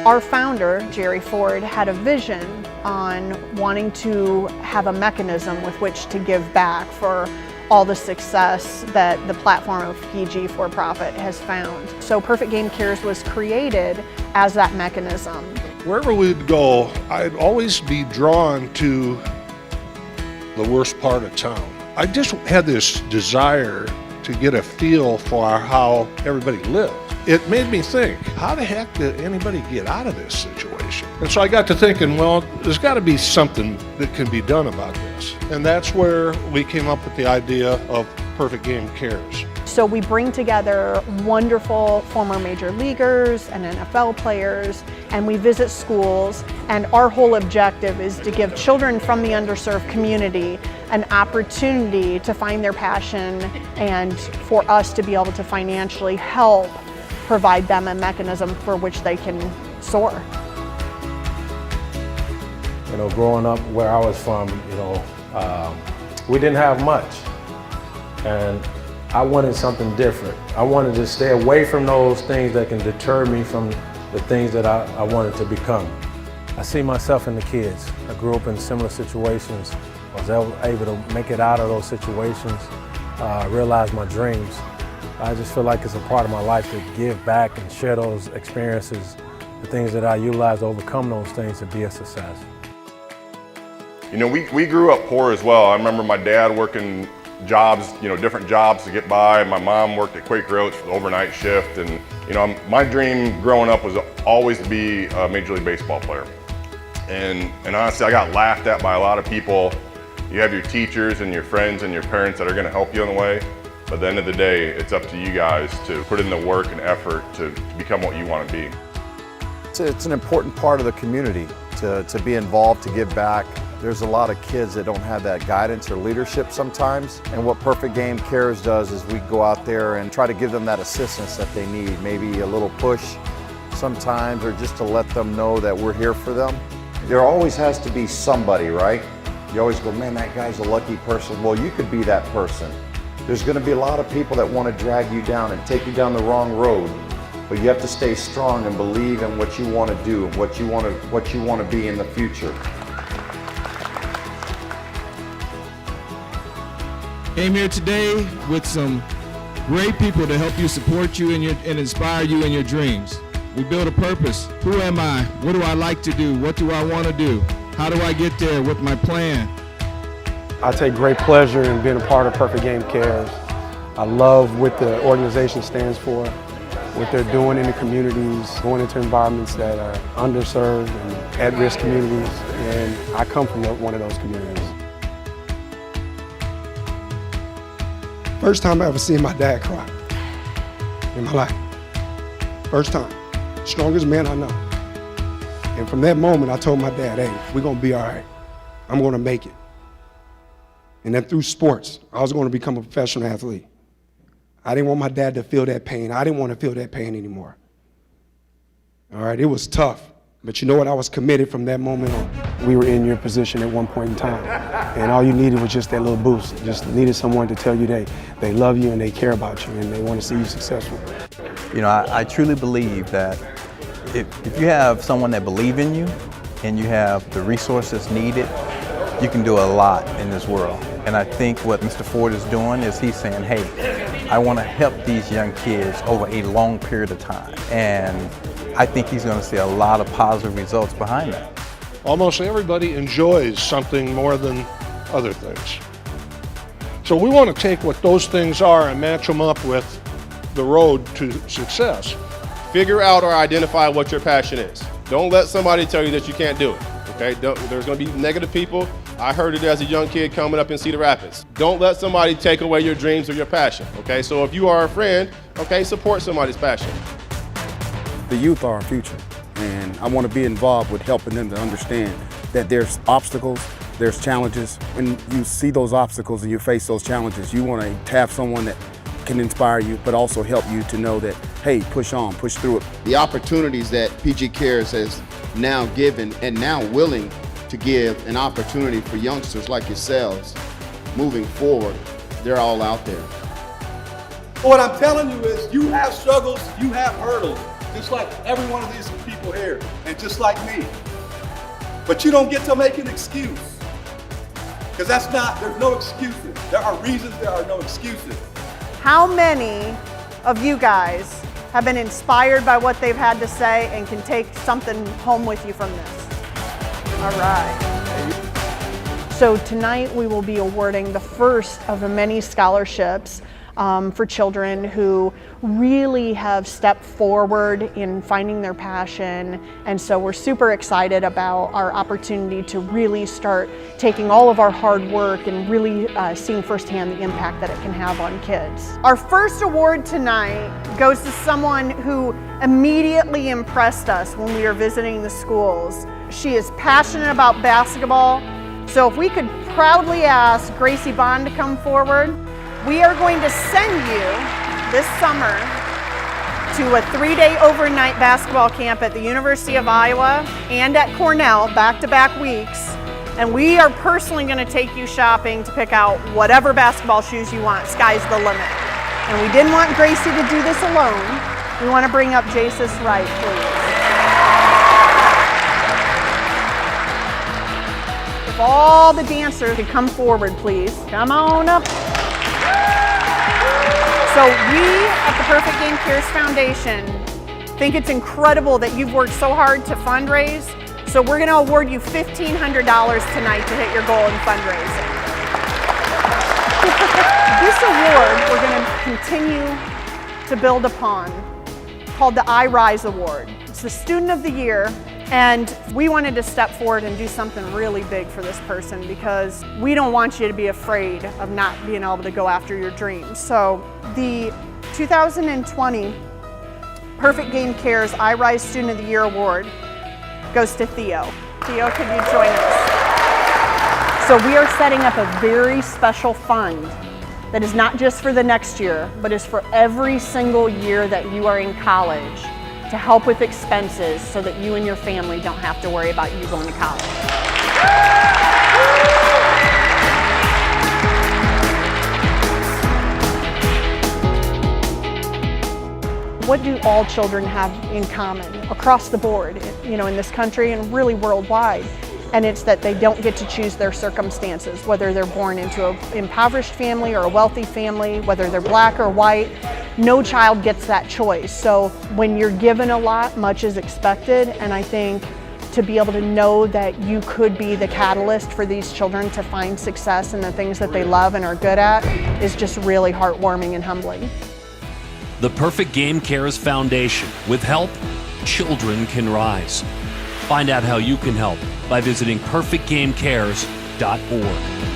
Our founder, Jerry Ford, had a vision on wanting to have a mechanism with which to give back for all the success that the platform of PG for Profit has found. So Perfect Game Cares was created as that mechanism. Wherever we'd go, I'd always be drawn to the worst part of town. I just had this desire to get a feel for how everybody lived. It made me think, how the heck did anybody get out of this situation? And so I got to thinking, well, there's got to be something that can be done about this. And that's where we came up with the idea of Perfect Game Cares. So we bring together wonderful former major leaguers and NFL players, and we visit schools, and our whole objective is to give children from the underserved community an opportunity to find their passion and for us to be able to financially help provide them a mechanism for which they can soar. You know, growing up where I was from, we didn't have much, and I wanted something different. I wanted to stay away from those things that can deter me from the things that I wanted to become. I see myself in the kids. I grew up in similar situations. I was able to make it out of those situations, realize my dreams. I just feel like it's a part of my life to give back and share those experiences, the things that I utilize to overcome those things to be a success. You know, we grew up poor as well. I remember my dad working jobs, different jobs to get by. My mom worked at Quaker Oats for the overnight shift. And, my dream growing up was always to be a Major League Baseball player. And honestly, I got laughed at by a lot of people. You have your teachers and your friends and your parents that are going to help you on the way. But at the end of the day, it's up to you guys to put in the work and effort to become what you want to be. It's an important part of the community to be involved, to give back. There's a lot of kids that don't have that guidance or leadership sometimes. And what Perfect Game Cares does is we go out there and try to give them that assistance that they need. Maybe a little push sometimes, or just to let them know that we're here for them. There always has to be somebody, right? You always go, man, that guy's a lucky person. Well, you could be that person. There's going to be a lot of people that want to drag you down and take you down the wrong road, but you have to stay strong and believe in what you want to do, what you want to be in the future. Came here today with some great people to help you, support you, and inspire you in your dreams. We build a purpose. Who am I? What do I like to do? What do I want to do? How do I get there with my plan? I take great pleasure in being a part of Perfect Game Cares. I love what the organization stands for, what they're doing in the communities, going into environments that are underserved and at-risk communities, and I come from one of those communities. First time I ever seen my dad cry in my life. First time. Strongest man I know. And from that moment, I told my dad, hey, we're gonna be all right. I'm gonna make it. And then through sports, I was gonna become a professional athlete. I didn't want my dad to feel that pain. I didn't want to feel that pain anymore. All right, it was tough. But you know what? I was committed from that moment on. We were in your position at one point in time, and all you needed was just that little boost. Just needed someone to tell you they love you and they care about you and they want to see you successful. I truly believe that if you have someone that believes in you and you have the resources needed, you can do a lot in this world. And I think what Mr. Ford is doing is he's saying, hey, I want to help these young kids over a long period of time. And I think he's going to see a lot of positive results behind that. Almost everybody enjoys something more than other things. So we want to take what those things are and match them up with the road to success. Figure out or identify what your passion is. Don't let somebody tell you that you can't do it, okay? There's going to be negative people. I heard it as a young kid coming up in Cedar Rapids. Don't let somebody take away your dreams or your passion, okay? So if you are a friend, okay, support somebody's passion. The youth are our future, and I want to be involved with helping them to understand that there's obstacles, there's challenges. When you see those obstacles and you face those challenges, you want to have someone that can inspire you, but also help you to know that, hey, push on, push through it. The opportunities that PG Cares has now given and now willing to give an opportunity for youngsters like yourselves moving forward, they're all out there. But what I'm telling you is you have struggles, you have hurdles, just like every one of these people here, and just like me. But you don't get to make an excuse. Because there's no excuses. There are reasons, there are no excuses. How many of you guys have been inspired by what they've had to say and can take something home with you from this? All right. So tonight we will be awarding the first of the many scholarships for children who really have stepped forward in finding their passion. And so we're super excited about our opportunity to really start taking all of our hard work and really seeing firsthand the impact that it can have on kids. Our first award tonight goes to someone who immediately impressed us when we were visiting the schools. She is passionate about basketball. So if we could proudly ask Gracie Bond to come forward. We are going to send you this summer to a 3-day overnight basketball camp at the University of Iowa and at Cornell, back-to-back weeks. And we are personally going to take you shopping to pick out whatever basketball shoes you want. Sky's the limit. And we didn't want Gracie to do this alone. We want to bring up Jasis Wright, please. If all the dancers could come forward, please. Come on up. So we at the Perfect Game Cares Foundation think it's incredible that you've worked so hard to fundraise. So we're going to award you $1,500 tonight to hit your goal in fundraising. This award we're going to continue to build upon, called the iRise Award. It's the Student of the Year. And we wanted to step forward and do something really big for this person because we don't want you to be afraid of not being able to go after your dreams. So the 2020 Perfect Game Cares iRise Student of the Year Award goes to Theo. Theo, could you join us? So we are setting up a very special fund that is not just for the next year, but is for every single year that you are in college, to help with expenses so that you and your family don't have to worry about you going to college. What do all children have in common across the board, in this country and really worldwide? And it's that they don't get to choose their circumstances, whether they're born into an impoverished family or a wealthy family, whether they're black or white. No child gets that choice. So when you're given a lot, much is expected. And I think to be able to know that you could be the catalyst for these children to find success in the things that they love and are good at is just really heartwarming and humbling. The Perfect Game Cares Foundation. With help, children can rise. Find out how you can help by visiting perfectgamecares.org.